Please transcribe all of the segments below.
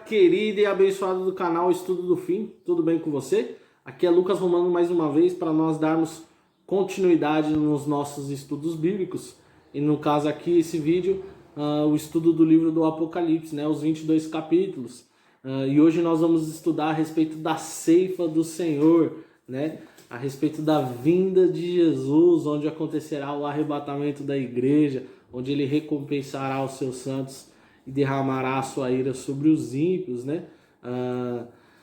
querida e abençoada do canal Estudo do Fim, tudo bem com você? Aqui é Lucas Romano mais uma vez para nós darmos continuidade nos nossos estudos bíblicos. E no caso aqui, esse vídeo, o estudo do livro do Apocalipse, né, os 22 capítulos. E hoje nós vamos estudar a respeito da ceifa do Senhor, né, a respeito da vinda de Jesus, onde acontecerá o arrebatamento da igreja, onde ele recompensará os seus santos e derramará a sua ira sobre os ímpios, né?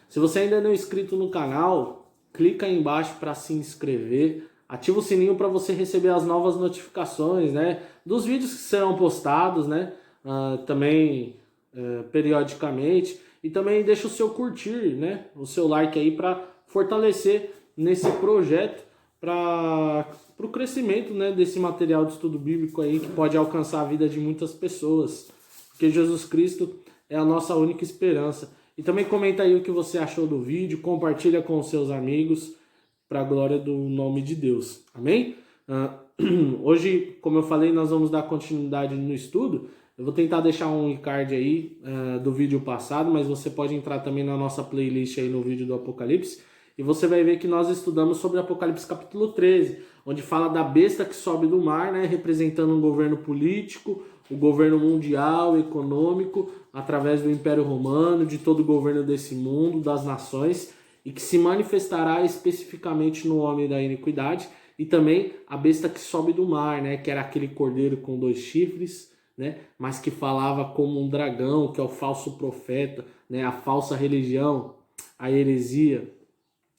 Se você ainda não é inscrito no canal, clica aí embaixo para se inscrever, ativa o sininho para você receber as novas notificações, né? Dos vídeos que serão postados, né? Também periodicamente, e também deixa o seu curtir, né? O seu like aí para fortalecer nesse projeto para o crescimento, né, desse material de estudo bíblico aí que pode alcançar a vida de muitas pessoas, porque Jesus Cristo é a nossa única esperança. E também comenta aí o que você achou do vídeo, compartilha com os seus amigos para a glória do nome de Deus. Amém? Hoje, como eu falei, nós vamos dar continuidade no estudo. Eu vou tentar deixar um card aí do vídeo passado, mas você pode entrar também na nossa playlist aí no vídeo do Apocalipse. E você vai ver que nós estudamos sobre Apocalipse capítulo 13, onde fala da besta que sobe do mar, né, representando um governo político, o governo mundial, econômico, através do Império Romano, de todo o governo desse mundo, das nações, e que se manifestará especificamente no homem da iniquidade, e também a besta que sobe do mar, né, que era aquele cordeiro com 2 chifres, né, mas que falava como um dragão, que é o falso profeta, né, a falsa religião, a heresia,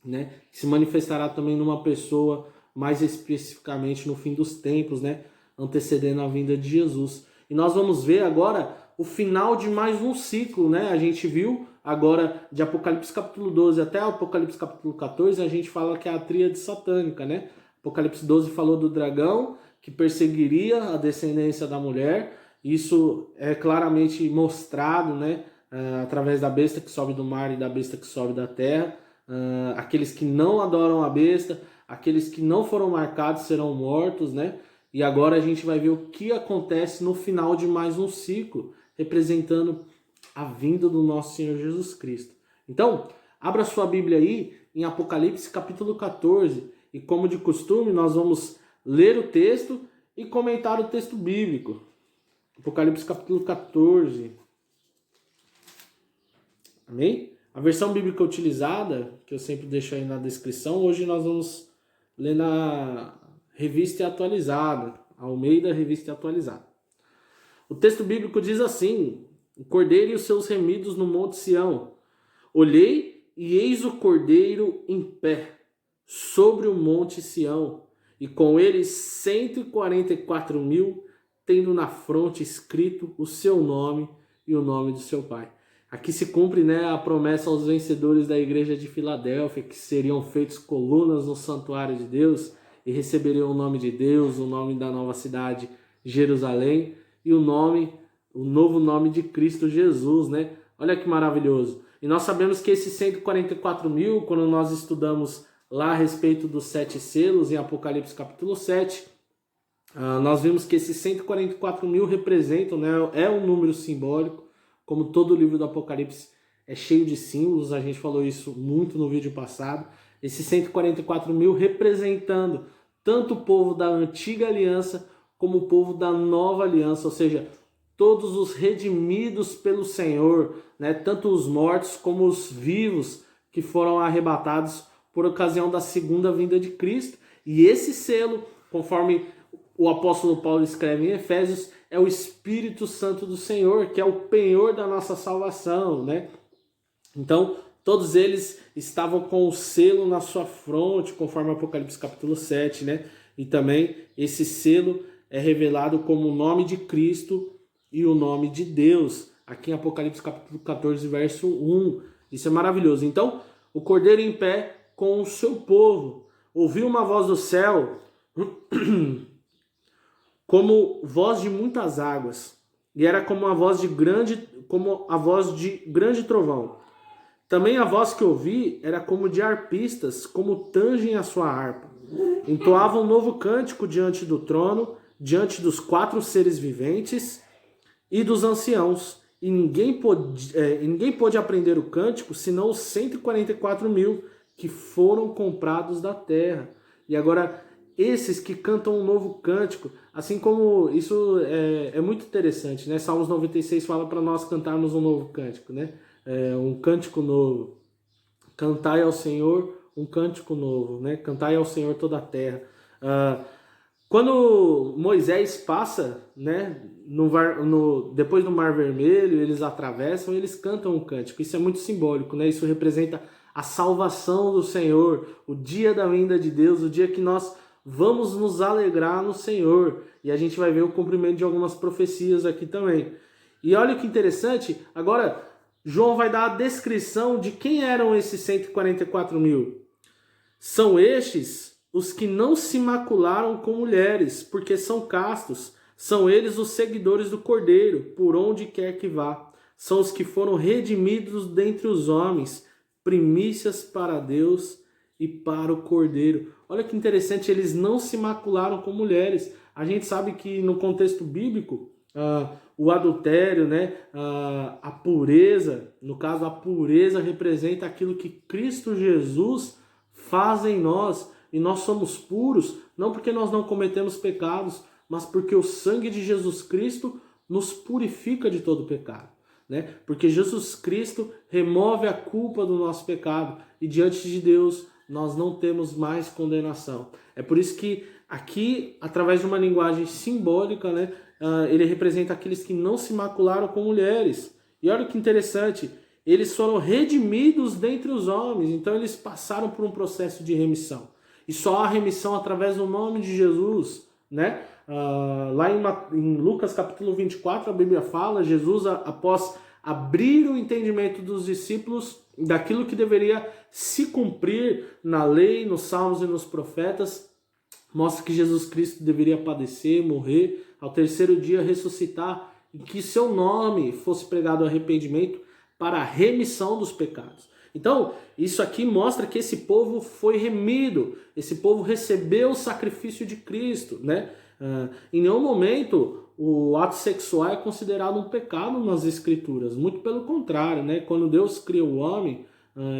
né, que se manifestará também numa pessoa, mais especificamente no fim dos tempos, né, antecedendo a vinda de Jesus. E nós vamos ver agora o final de mais um ciclo, né? A gente viu agora de Apocalipse capítulo 12 até Apocalipse capítulo 14, a gente fala que é a tríade satânica, né? Apocalipse 12 falou do dragão que perseguiria a descendência da mulher. Isso é claramente mostrado, né, através da besta que sobe do mar e da besta que sobe da terra. Aqueles que não adoram a besta, aqueles que não foram marcados serão mortos, né? E agora a gente vai ver o que acontece no final de mais um ciclo, representando a vinda do nosso Senhor Jesus Cristo. Então, abra sua Bíblia aí em Apocalipse capítulo 14, e como de costume, nós vamos ler o texto e comentar o texto bíblico. Apocalipse capítulo 14. Amém? A versão bíblica utilizada, que eu sempre deixo aí na descrição, hoje nós vamos ler na Revista Atualizada, Almeida Revista Atualizada. O texto bíblico diz assim: o cordeiro e os seus remidos no monte Sião. Olhei e eis o cordeiro em pé sobre o monte Sião, e com ele 144.000, tendo na fronte escrito o seu nome e o nome de seu pai. Aqui se cumpre, né, a promessa aos vencedores da igreja de Filadélfia, que seriam feitos colunas no santuário de Deus e receberiam o nome de Deus, o nome da nova cidade, Jerusalém, e o novo nome de Cristo Jesus, né? Olha que maravilhoso. E nós sabemos que esses 144.000, quando nós estudamos lá a respeito dos 7 selos, em Apocalipse capítulo 7, nós vimos que esses 144.000 representam, né, é um número simbólico, como todo o livro do Apocalipse é cheio de símbolos, a gente falou isso muito no vídeo passado. Esses 144.000 representando tanto o povo da antiga aliança como o povo da nova aliança, ou seja, todos os redimidos pelo Senhor, né? Tanto os mortos como os vivos que foram arrebatados por ocasião da segunda vinda de Cristo. E esse selo, conforme o apóstolo Paulo escreve em Efésios, é o Espírito Santo do Senhor, que é o penhor da nossa salvação, né? Então, todos eles estavam com o selo na sua fronte, conforme Apocalipse capítulo 7, né? E também esse selo é revelado como o nome de Cristo e o nome de Deus, aqui em Apocalipse capítulo 14, verso 1. Isso é maravilhoso. Então, o cordeiro em pé com o seu povo ouviu uma voz do céu como voz de muitas águas, e era como a voz de grande trovão. Também a voz que ouvi era como de arpistas, como tangem a sua harpa. Entoavam um novo cântico diante do trono, diante dos 4 seres viventes e dos anciãos, e ninguém pôde aprender o cântico, senão os 144.000 que foram comprados da terra. E agora, esses que cantam um novo cântico, assim como isso é muito interessante, né? Salmos 96 fala para nós cantarmos um novo cântico, né? Um cântico novo. Cantai ao Senhor um cântico novo, né? Cantai ao Senhor toda a terra. Quando Moisés passa, né, depois do Mar Vermelho, eles atravessam e eles cantam um cântico. Isso é muito simbólico, né? Isso representa a salvação do Senhor, o dia da vinda de Deus, o dia que nós vamos nos alegrar no Senhor. E a gente vai ver o cumprimento de algumas profecias aqui também. E olha que interessante, agora João vai dar a descrição de quem eram esses 144.000. São estes os que não se macularam com mulheres, porque são castos. São eles os seguidores do Cordeiro, por onde quer que vá. São os que foram redimidos dentre os homens, primícias para Deus e para o Cordeiro. Olha que interessante, eles não se macularam com mulheres. A gente sabe que no contexto bíblico, o adultério, né, a pureza, no caso a pureza representa aquilo que Cristo Jesus faz em nós. E nós somos puros, não porque nós não cometemos pecados, mas porque o sangue de Jesus Cristo nos purifica de todo pecado, né? Porque Jesus Cristo remove a culpa do nosso pecado e diante de Deus nós não temos mais condenação. É por isso que aqui, através de uma linguagem simbólica, né, ele representa aqueles que não se macularam com mulheres. E olha que interessante, eles foram redimidos dentre os homens, então eles passaram por um processo de remissão. E só há remissão através do nome de Jesus, né? Lá em Lucas capítulo 24, a Bíblia fala, Jesus, após abrir o entendimento dos discípulos daquilo que deveria se cumprir na lei, nos salmos e nos profetas, mostra que Jesus Cristo deveria padecer, morrer, ao terceiro dia ressuscitar, e que seu nome fosse pregado arrependimento para a remissão dos pecados. Então, isso aqui mostra que esse povo foi remido, esse povo recebeu o sacrifício de Cristo, né? Em nenhum momento o ato sexual é considerado um pecado nas Escrituras, muito pelo contrário, né? Quando Deus cria o homem,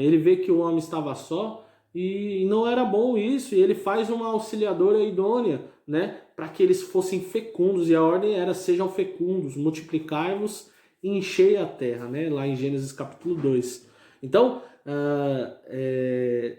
ele vê que o homem estava só e não era bom isso, e ele faz uma auxiliadora idônea, né? Para que eles fossem fecundos, e a ordem era: sejam fecundos, multiplicai-vos e enchei a terra, né? Lá em Gênesis capítulo 2. Então,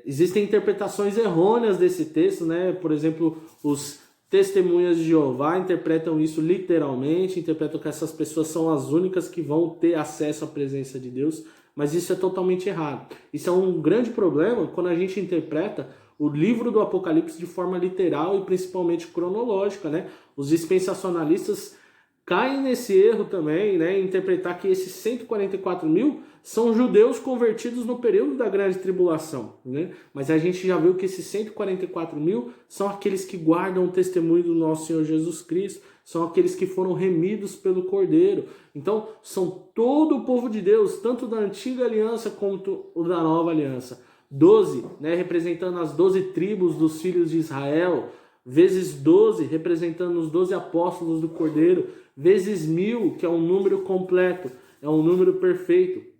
existem interpretações errôneas desse texto, né? Por exemplo, os testemunhas de Jeová interpretam isso literalmente, interpretam que essas pessoas são as únicas que vão ter acesso à presença de Deus, mas isso é totalmente errado. Isso é um grande problema quando a gente interpreta o livro do Apocalipse de forma literal e principalmente cronológica, né? Os dispensacionalistas caem nesse erro também, né? Interpretar que esses 144.000 são judeus convertidos no período da grande tribulação, né? Mas a gente já viu que esses 144.000 são aqueles que guardam o testemunho do nosso Senhor Jesus Cristo, são aqueles que foram remidos pelo Cordeiro. Então, são todo o povo de Deus, tanto da antiga aliança quanto o da nova aliança. 12, né? Representando as 12 tribos dos filhos de Israel, vezes 12, representando os 12 apóstolos do Cordeiro, vezes 1000, que é um número completo, é um número perfeito,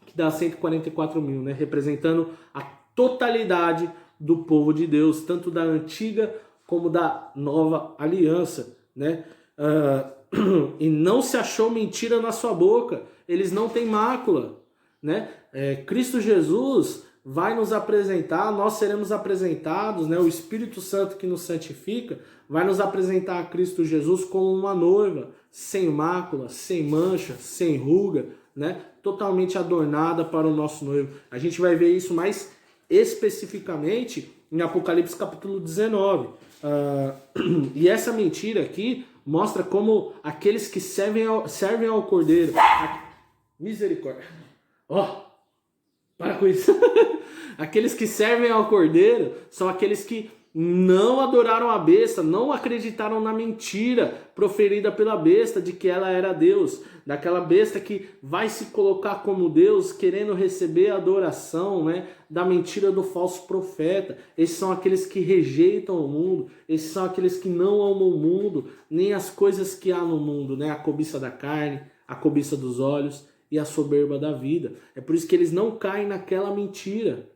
que dá 144.000, né? Representando a totalidade do povo de Deus, tanto da antiga como da nova aliança, né? E não se achou mentira na sua boca, eles não têm mácula, né? Cristo Jesus vai nos apresentar, nós seremos apresentados, né? O Espírito Santo que nos santifica vai nos apresentar a Cristo Jesus como uma noiva, sem mácula, sem mancha, sem ruga, né? Totalmente adornada para o nosso noivo. A gente vai ver isso mais especificamente em Apocalipse capítulo 19. E essa mentira aqui mostra como aqueles que servem ao Cordeiro... Misericórdia! Para com isso. Aqueles que servem ao Cordeiro são aqueles que não adoraram a besta, não acreditaram na mentira proferida pela besta de que ela era Deus, daquela besta que vai se colocar como Deus, querendo receber a adoração, né, da mentira do falso profeta. Esses são aqueles que rejeitam o mundo, esses são aqueles que não amam o mundo, nem as coisas que há no mundo, né, a cobiça da carne, a cobiça dos olhos e a soberba da vida. É por isso que eles não caem naquela mentira,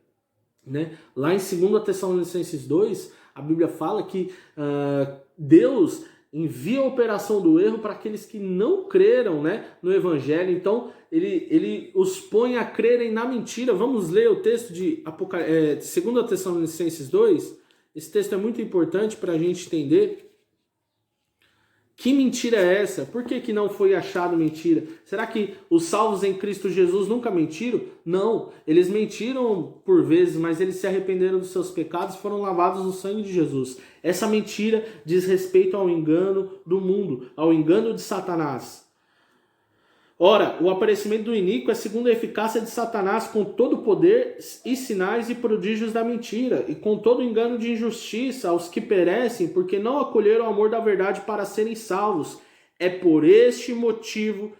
né? Lá em 2 Tessalonicenses 2, a Bíblia fala que Deus envia a operação do erro para aqueles que não creram, né, no Evangelho. Então, ele os põe a crerem na mentira. Vamos ler o texto de 2 Tessalonicenses 2. Esse texto é muito importante para a gente entender. Que mentira é essa? Por que não foi achado mentira? Será que os salvos em Cristo Jesus nunca mentiram? Não, eles mentiram por vezes, mas eles se arrependeram dos seus pecados e foram lavados no sangue de Jesus. Essa mentira diz respeito ao engano do mundo, ao engano de Satanás. Ora, o aparecimento do iníquo é segundo a eficácia de Satanás, com todo o poder e sinais e prodígios da mentira, e com todo o engano de injustiça aos que perecem, porque não acolheram o amor da verdade para serem salvos. É por este motivo,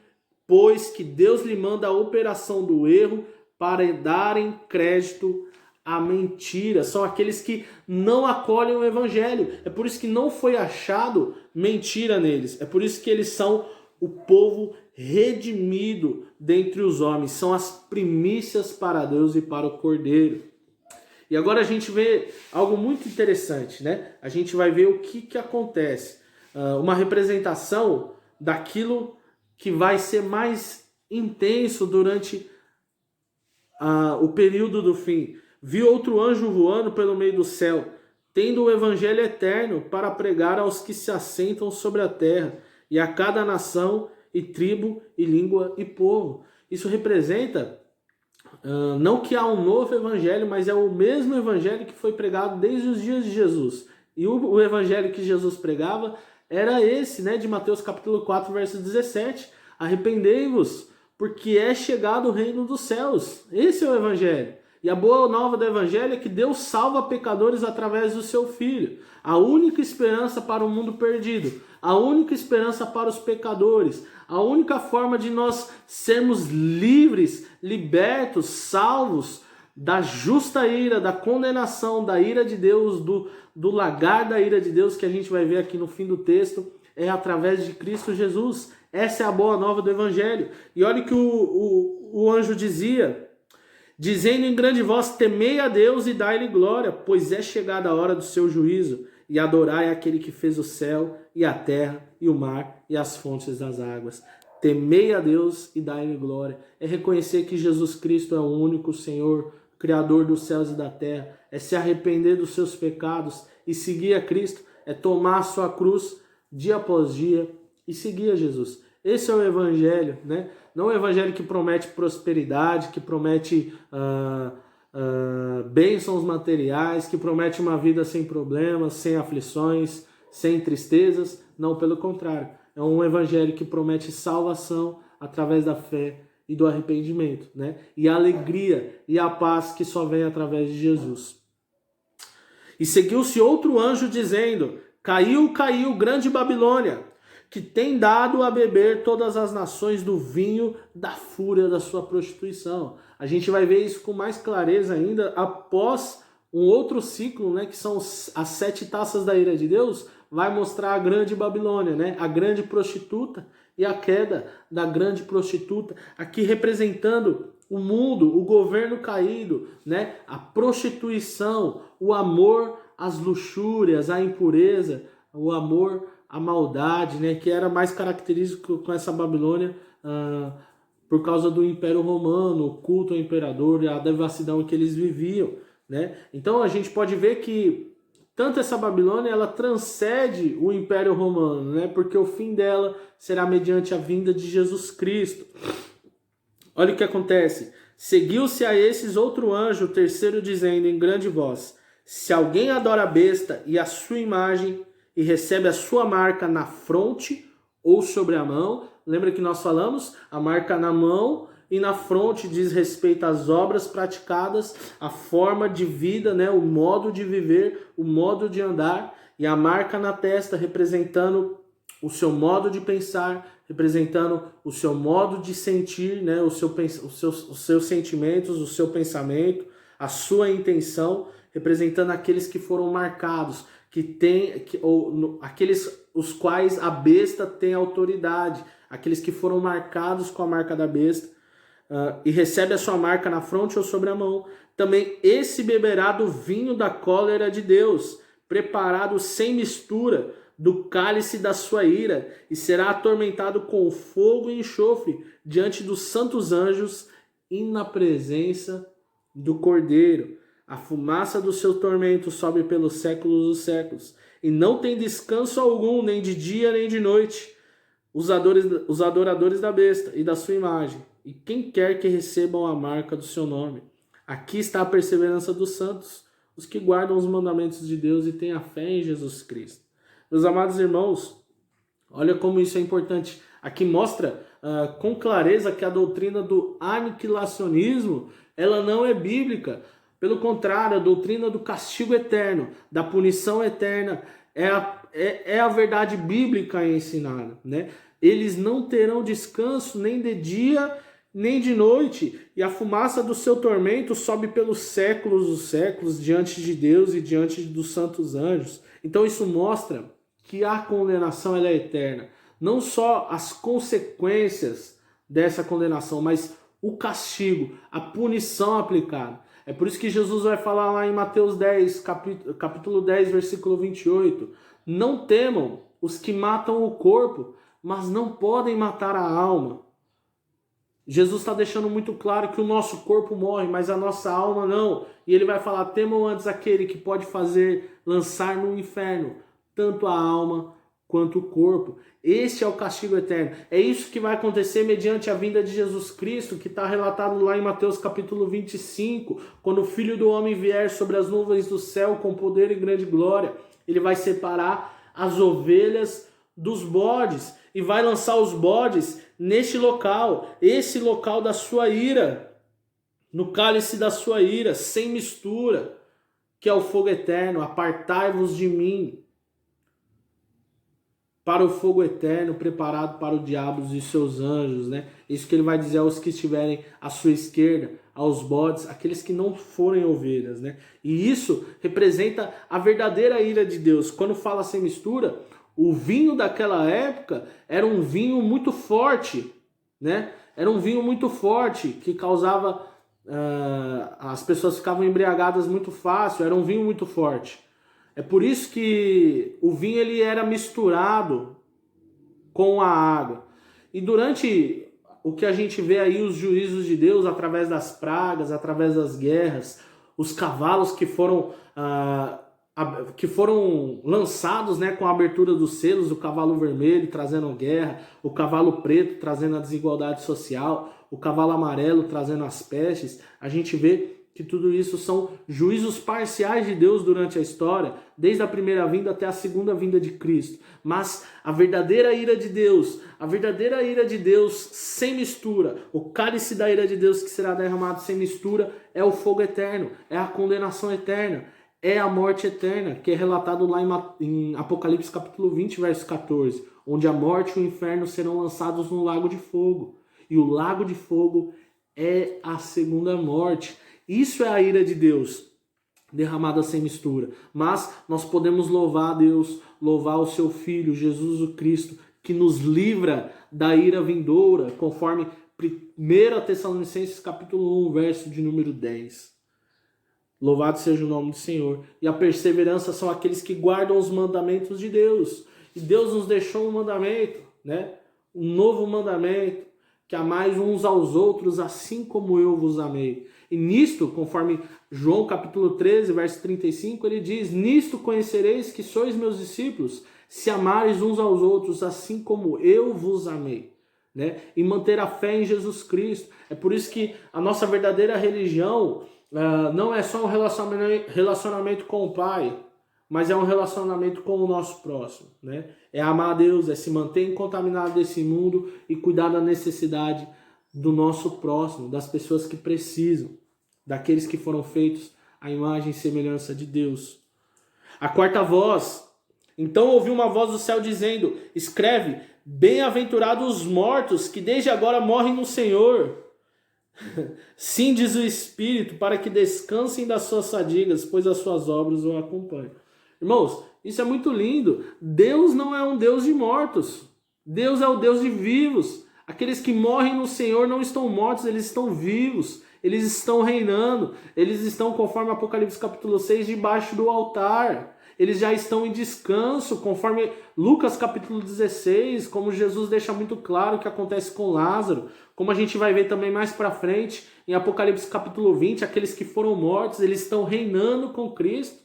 pois, que Deus lhe manda a operação do erro para darem crédito à mentira. São aqueles que não acolhem o evangelho. É por isso que não foi achado mentira neles. É por isso que eles são o povo redimido dentre os homens, são as primícias para Deus e para o Cordeiro. E agora a gente vê algo muito interessante, né? A gente vai ver o que acontece. Uma representação daquilo que vai ser mais intenso durante o período do fim. Vi outro anjo voando pelo meio do céu, tendo o evangelho eterno para pregar aos que se assentam sobre a terra, e a cada nação e tribo e língua e povo. Isso representa não que há um novo evangelho, mas é o mesmo evangelho que foi pregado desde os dias de Jesus. E o evangelho que Jesus pregava era esse, né, de Mateus capítulo 4, verso 17. Arrependei-vos, porque é chegado o reino dos céus. Esse é o evangelho. E a boa nova do evangelho é que Deus salva pecadores através do seu Filho. A única esperança para o mundo perdido. A única esperança para os pecadores. A única forma de nós sermos livres, libertos, salvos da justa ira, da condenação, da ira de Deus, do lagar da ira de Deus, que a gente vai ver aqui no fim do texto, é através de Cristo Jesus. Essa é a boa nova do evangelho. E olha o que o anjo dizia, dizendo em grande voz: temei a Deus e dai-lhe glória, pois é chegada a hora do seu juízo, e adorai aquele que fez o céu e a terra e o mar e as fontes das águas. Temei a Deus e dai-lhe glória. É reconhecer que Jesus Cristo é o único Senhor, Criador dos céus e da terra. É se arrepender dos seus pecados e seguir a Cristo. É tomar a sua cruz dia após dia e seguir a Jesus. Esse é o evangelho, né? Não o evangelho que promete prosperidade, que promete bênçãos materiais, que promete uma vida sem problemas, sem aflições, sem tristezas. Não, pelo contrário. É um evangelho que promete salvação através da fé e do arrependimento, né? E a alegria e a paz que só vem através de Jesus. E seguiu-se outro anjo dizendo: caiu, caiu, grande Babilônia, que tem dado a beber todas as nações do vinho da fúria da sua prostituição. A gente vai ver isso com mais clareza ainda após um outro ciclo, né, que são as 7 taças da ira de Deus, vai mostrar a grande Babilônia, né, a grande prostituta e a queda da grande prostituta, aqui representando o mundo, o governo caído, né, a prostituição, o amor às luxúrias, à impureza, o amor à maldade, né, que era mais característico com essa Babilônia por causa do Império Romano, o culto ao imperador e a devassidão que eles viviam, né? Então a gente pode ver que tanto essa Babilônia ela transcende o Império Romano, né? Porque o fim dela será mediante a vinda de Jesus Cristo. Olha o que acontece. Seguiu-se a esses outro anjo, o terceiro, dizendo em grande voz: se alguém adora a besta e a sua imagem e recebe a sua marca na fronte ou sobre a mão. Lembra que nós falamos? A marca na mão e na fronte diz respeito às obras praticadas, a forma de vida, né? O modo de viver, o modo de andar. E a marca na testa representando o seu modo de pensar, representando o seu modo de sentir, né? Os seus sentimentos, o seu pensamento, a sua intenção, representando aqueles que foram marcados, aqueles os quais a besta tem autoridade, aqueles que foram marcados com a marca da besta, e recebe a sua marca na fronte ou sobre a mão, também esse beberá do vinho da cólera de Deus, preparado sem mistura, do cálice da sua ira, e será atormentado com fogo e enxofre diante dos santos anjos e na presença do Cordeiro. A fumaça do seu tormento sobe pelos séculos dos séculos, e não tem descanso algum, nem de dia nem de noite, os adoradores da besta e da sua imagem, e quem quer que recebam a marca do seu nome. Aqui está a perseverança dos santos, os que guardam os mandamentos de Deus e têm a fé em Jesus Cristo. Meus amados irmãos, olha como isso é importante. Aqui mostra com clareza que a doutrina do aniquilacionismo, ela não é bíblica. Pelo contrário, a doutrina do castigo eterno, da punição eterna, é a verdade bíblica ensinada, né? Eles não terão descanso nem de dia nem de noite, e a fumaça do seu tormento sobe pelos séculos dos séculos diante de Deus e diante dos santos anjos. Então isso mostra que a condenação ela é eterna. Não só as consequências dessa condenação, mas o castigo, a punição aplicada. É por isso que Jesus vai falar lá em Mateus 10, capítulo 10, versículo 28. Não temam os que matam o corpo, mas não podem matar a alma. Jesus está deixando muito claro que o nosso corpo morre, mas a nossa alma não. E ele vai falar, temam antes aquele que pode fazer lançar no inferno tanto a alma quanto o corpo. Este é o castigo eterno. É isso que vai acontecer mediante a vinda de Jesus Cristo, que está relatado lá em Mateus capítulo 25, quando o Filho do Homem vier sobre as nuvens do céu com poder e grande glória. Ele vai separar as ovelhas dos bodes e vai lançar os bodes neste local, esse local da sua ira, no cálice da sua ira, sem mistura, que é o fogo eterno. Apartai-vos de mim, para o fogo eterno preparado para o diabo e seus anjos, né? Isso que ele vai dizer aos que estiverem à sua esquerda, aos bodes, aqueles que não forem ovelhas, né? E isso representa a verdadeira ira de Deus. Quando fala sem mistura, o vinho daquela época era um vinho muito forte, né? Era um vinho muito forte que causava... as pessoas ficavam embriagadas muito fácil, era um vinho muito forte. É por isso que o vinho ele era misturado com a água. E durante o que a gente vê aí, os juízos de Deus, através das pragas, através das guerras, os cavalos que foram lançados, né, com a abertura dos selos, o cavalo vermelho trazendo guerra, o cavalo preto trazendo a desigualdade social, o cavalo amarelo trazendo as pestes, a gente vê que tudo isso são juízos parciais de Deus durante a história, desde a primeira vinda até a segunda vinda de Cristo. Mas a verdadeira ira de Deus sem mistura, o cálice da ira de Deus que será derramado sem mistura, é o fogo eterno, é a condenação eterna, é a morte eterna, que é relatado lá em Apocalipse capítulo 20, verso 14, onde a morte e o inferno serão lançados no lago de fogo. E o lago de fogo é a segunda morte. Isso é a ira de Deus, derramada sem mistura. Mas nós podemos louvar a Deus, louvar o seu Filho, Jesus o Cristo, que nos livra da ira vindoura, conforme 1 Tessalonicenses capítulo 1, verso de número 10. Louvado seja o nome do Senhor. E a perseverança são aqueles que guardam os mandamentos de Deus. E Deus nos deixou um mandamento, né? Um novo mandamento, que amais uns aos outros assim como eu vos amei. E nisto, conforme João capítulo 13, verso 35, ele diz, nisto conhecereis que sois meus discípulos, se amares uns aos outros assim como eu vos amei. Né? E manter a fé em Jesus Cristo. É por isso que a nossa verdadeira religião não é só um relacionamento com o Pai, mas é um relacionamento com o nosso próximo. Né? É amar a Deus, é se manter incontaminado desse mundo e cuidar da necessidade do nosso próximo, das pessoas que precisam, daqueles que foram feitos à imagem e semelhança de Deus. A quarta voz. Então ouvi uma voz do céu dizendo, escreve, bem-aventurados os mortos que desde agora morrem no Senhor. Sim, diz o Espírito, para que descansem das suas fadigas, pois as suas obras o acompanham. Irmãos, isso é muito lindo. Deus não é um Deus de mortos. Deus é o Deus de vivos. Aqueles que morrem no Senhor não estão mortos, eles estão vivos. Eles estão reinando. Eles estão, conforme Apocalipse capítulo 6, debaixo do altar. Eles já estão em descanso, conforme Lucas capítulo 16, como Jesus deixa muito claro o que acontece com Lázaro. Como a gente vai ver também mais para frente, em Apocalipse capítulo 20, aqueles que foram mortos, eles estão reinando com Cristo,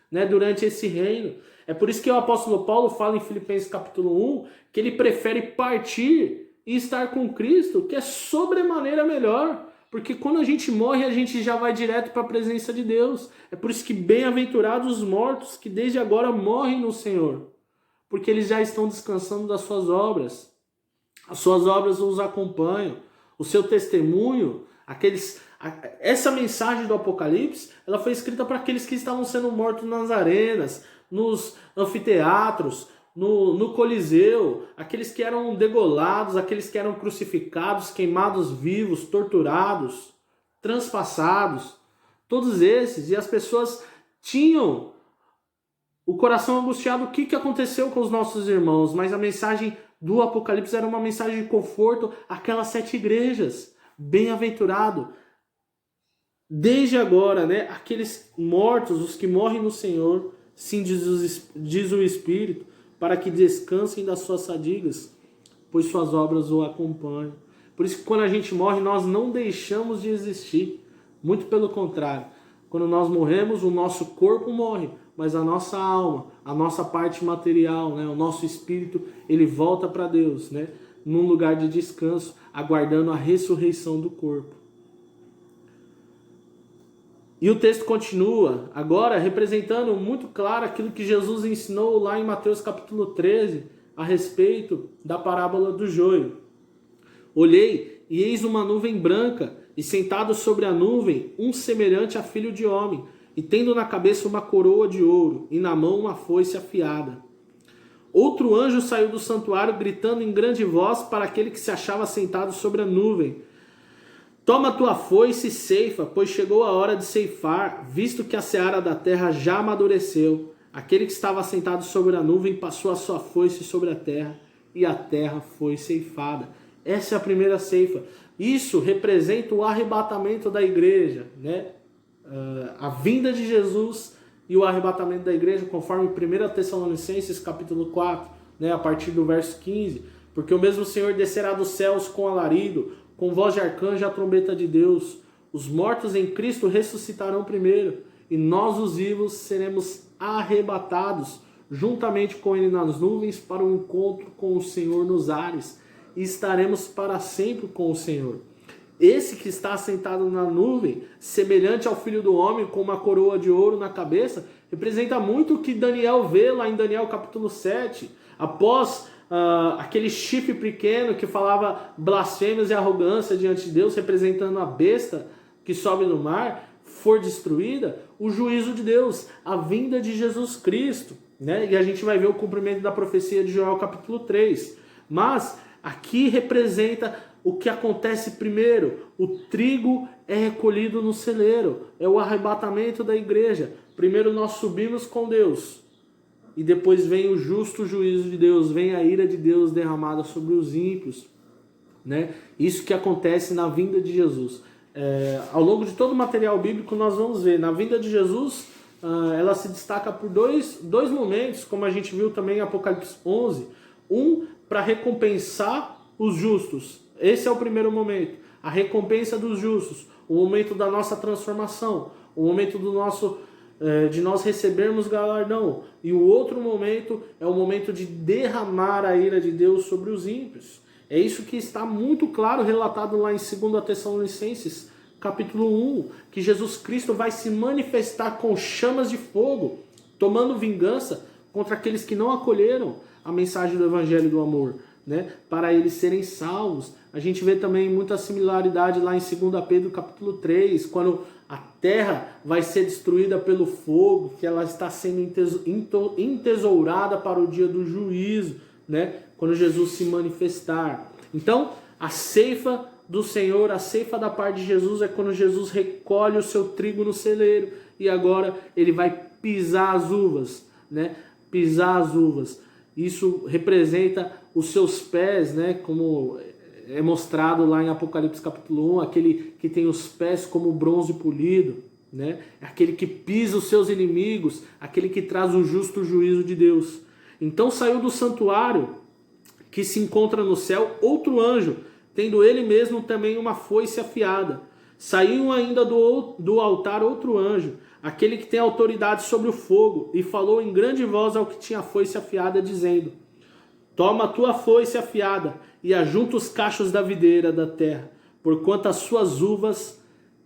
né, durante esse reino. É por isso que o apóstolo Paulo fala em Filipenses capítulo 1, que ele prefere partir e estar com Cristo, que é sobremaneira melhor. Porque quando a gente morre, a gente já vai direto para a presença de Deus. É por isso que bem-aventurados os mortos que desde agora morrem no Senhor. Porque eles já estão descansando das suas obras. As suas obras os acompanham. O seu testemunho, essa mensagem do Apocalipse, ela foi escrita para aqueles que estavam sendo mortos nas arenas, nos anfiteatros, no Coliseu, aqueles que eram degolados, aqueles que eram crucificados, queimados vivos, torturados, transpassados, todos esses. E as pessoas tinham o coração angustiado, o que aconteceu com os nossos irmãos, mas a mensagem do Apocalipse era uma mensagem de conforto àquelas 7 igrejas. Bem-aventurado, desde agora, né, aqueles mortos, os que morrem no Senhor, sim, diz o Espírito, para que descansem das suas fadigas, pois suas obras o acompanham. Por isso que quando a gente morre, nós não deixamos de existir. Muito pelo contrário. Quando nós morremos, o nosso corpo morre, mas a nossa alma, a nossa parte material, né, o nosso espírito, ele volta para Deus, né, num lugar de descanso, aguardando a ressurreição do corpo. E o texto continua, agora representando muito claro aquilo que Jesus ensinou lá em Mateus capítulo 13, a respeito da parábola do joio. Olhei, e eis uma nuvem branca, e sentado sobre a nuvem, um semelhante a filho de homem, e tendo na cabeça uma coroa de ouro, e na mão uma foice afiada. Outro anjo saiu do santuário, gritando em grande voz para aquele que se achava sentado sobre a nuvem: toma tua foice e ceifa, pois chegou a hora de ceifar, visto que a seara da terra já amadureceu. Aquele que estava sentado sobre a nuvem passou a sua foice sobre a terra, e a terra foi ceifada. Essa é a primeira ceifa. Isso representa o arrebatamento da igreja, né? A vinda de Jesus e o arrebatamento da igreja, conforme 1 Tessalonicenses capítulo 4, né? A partir do verso 15. Porque o mesmo Senhor descerá dos céus com alarido, com voz de arcanjo e a trombeta de Deus. Os mortos em Cristo ressuscitarão primeiro, e nós, os vivos, seremos arrebatados juntamente com Ele nas nuvens para o encontro com o Senhor nos ares, e estaremos para sempre com o Senhor. Esse que está sentado na nuvem, semelhante ao Filho do Homem, com uma coroa de ouro na cabeça, representa muito o que Daniel vê lá em Daniel capítulo 7, após aquele chifre pequeno que falava blasfêmias e arrogância diante de Deus, representando a besta que sobe no mar, for destruída, o juízo de Deus, a vinda de Jesus Cristo, né? E a gente vai ver o cumprimento da profecia de Joel capítulo 3. Mas aqui representa o que acontece primeiro. O trigo é recolhido no celeiro, é o arrebatamento da igreja. Primeiro nós subimos com Deus, e depois vem o justo juízo de Deus, vem a ira de Deus derramada sobre os ímpios, né? Isso que acontece na vinda de Jesus. Ao longo de todo o material bíblico nós vamos ver, na vinda de Jesus, ela se destaca por dois momentos, como a gente viu também em Apocalipse 11. Um, para recompensar os justos. Esse é o primeiro momento, a recompensa dos justos, o momento da nossa transformação, o momento de nós recebermos galardão. E o outro momento é o momento de derramar a ira de Deus sobre os ímpios. É isso que está muito claro relatado lá em 2 Tessalonicenses, capítulo 1, que Jesus Cristo vai se manifestar com chamas de fogo, tomando vingança contra aqueles que não acolheram a mensagem do Evangelho do Amor, né? Para eles serem salvos. A gente vê também muita similaridade lá em 2 Pedro capítulo 3, quando a terra vai ser destruída pelo fogo, que ela está sendo entesourada para o dia do juízo, né? Quando Jesus se manifestar. Então, a ceifa do Senhor, a ceifa da parte de Jesus, é quando Jesus recolhe o seu trigo no celeiro, e agora ele vai pisar as uvas, né? Pisar as uvas. Isso representa os seus pés, né? Como é mostrado lá em Apocalipse capítulo 1, aquele que tem os pés como bronze polido, né? Aquele que pisa os seus inimigos, aquele que traz o justo juízo de Deus. Então saiu do santuário que se encontra no céu outro anjo, tendo ele mesmo também uma foice afiada. Saiu ainda do altar outro anjo, aquele que tem autoridade sobre o fogo, e falou em grande voz ao que tinha a foice afiada, dizendo: toma a tua foice afiada e ajunta os cachos da videira da terra, porquanto as suas uvas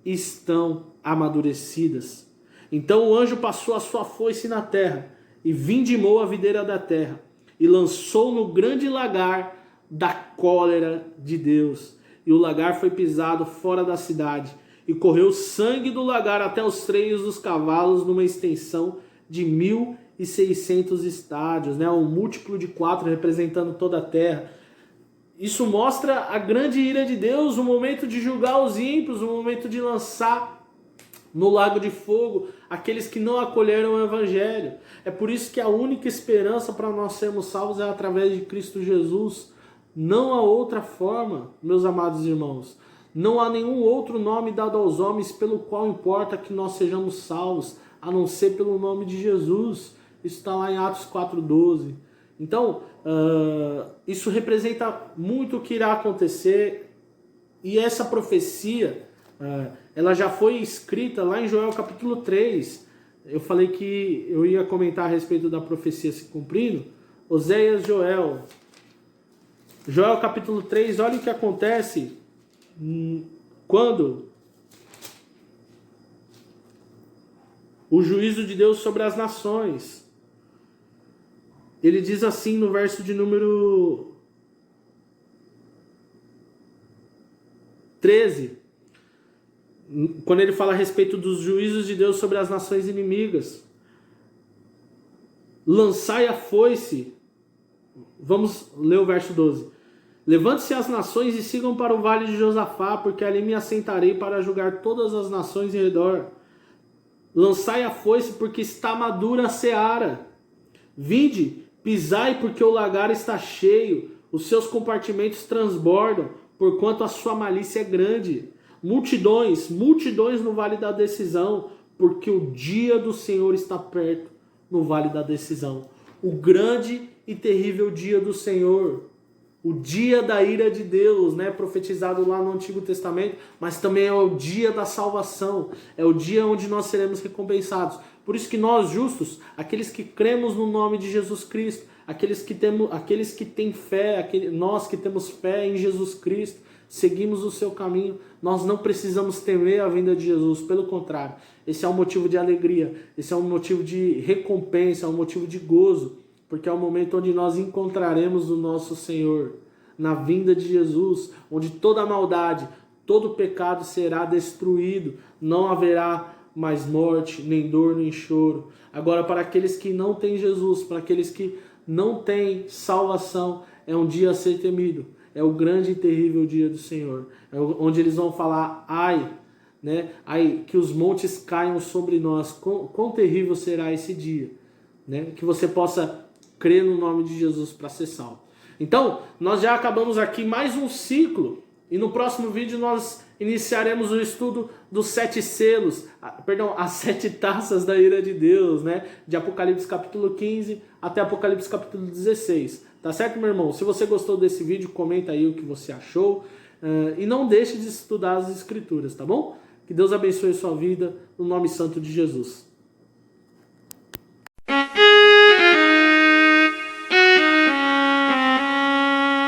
estão amadurecidas. Então o anjo passou a sua foice na terra e vindimou a videira da terra e lançou no grande lagar da cólera de Deus. E o lagar foi pisado fora da cidade e correu sangue do lagar até os freios dos cavalos numa extensão de 1.600 estádios, né? Um múltiplo de 4 representando toda a terra. Isso mostra a grande ira de Deus, o momento de julgar os ímpios, o momento de lançar no lago de fogo aqueles que não acolheram o evangelho. É por isso que a única esperança para nós sermos salvos é através de Cristo Jesus. Não há outra forma, meus amados irmãos. Não há nenhum outro nome dado aos homens pelo qual importa que nós sejamos salvos, a não ser pelo nome de Jesus. Isso está lá em Atos 4:12. Então, isso representa muito o que irá acontecer. E essa profecia, ela já foi escrita lá em Joel capítulo 3. Eu falei que eu ia comentar a respeito da profecia se cumprindo. Oséias, Joel capítulo 3, olha o que acontece quando o juízo de Deus sobre as nações. Ele diz assim no verso de número 13, quando ele fala a respeito dos juízos de Deus sobre as nações inimigas: lançai a foice. Vamos ler o verso 12. Levante-se as nações e sigam para o vale de Josafá, porque ali me assentarei para julgar todas as nações em redor. Lançai a foice, porque está madura a seara. Vinde, pisai, porque o lagar está cheio, os seus compartimentos transbordam, porquanto a sua malícia é grande. Multidões no vale da decisão, porque o dia do Senhor está perto no vale da decisão. O grande e terrível dia do Senhor, o dia da ira de Deus, né, profetizado lá no Antigo Testamento, mas também é o dia da salvação, é o dia onde nós seremos recompensados. Por isso que nós justos, aqueles que cremos no nome de Jesus Cristo, aqueles que têm fé, nós que temos fé em Jesus Cristo, seguimos o seu caminho, nós não precisamos temer a vinda de Jesus, pelo contrário, esse é um motivo de alegria, esse é um motivo de recompensa, é um motivo de gozo, porque é o momento onde nós encontraremos o nosso Senhor, na vinda de Jesus, onde toda maldade, todo pecado será destruído, não haverá mais morte, nem dor, nem choro. Agora, para aqueles que não têm Jesus, para aqueles que não têm salvação, é um dia a ser temido, é o grande e terrível dia do Senhor, é onde eles vão falar: ai, né? Ai, que os montes caiam sobre nós, quão terrível será esse dia, né? Que você possa crer no nome de Jesus para ser salvo. Então, nós já acabamos aqui mais um ciclo, e no próximo vídeo nós iniciaremos o estudo dos 7 selos, as 7 taças da ira de Deus, né? De Apocalipse capítulo 15 até Apocalipse capítulo 16. Tá certo, meu irmão? Se você gostou desse vídeo, comenta aí o que você achou, e não deixe de estudar as Escrituras, tá bom? Que Deus abençoe a sua vida, no nome santo de Jesus.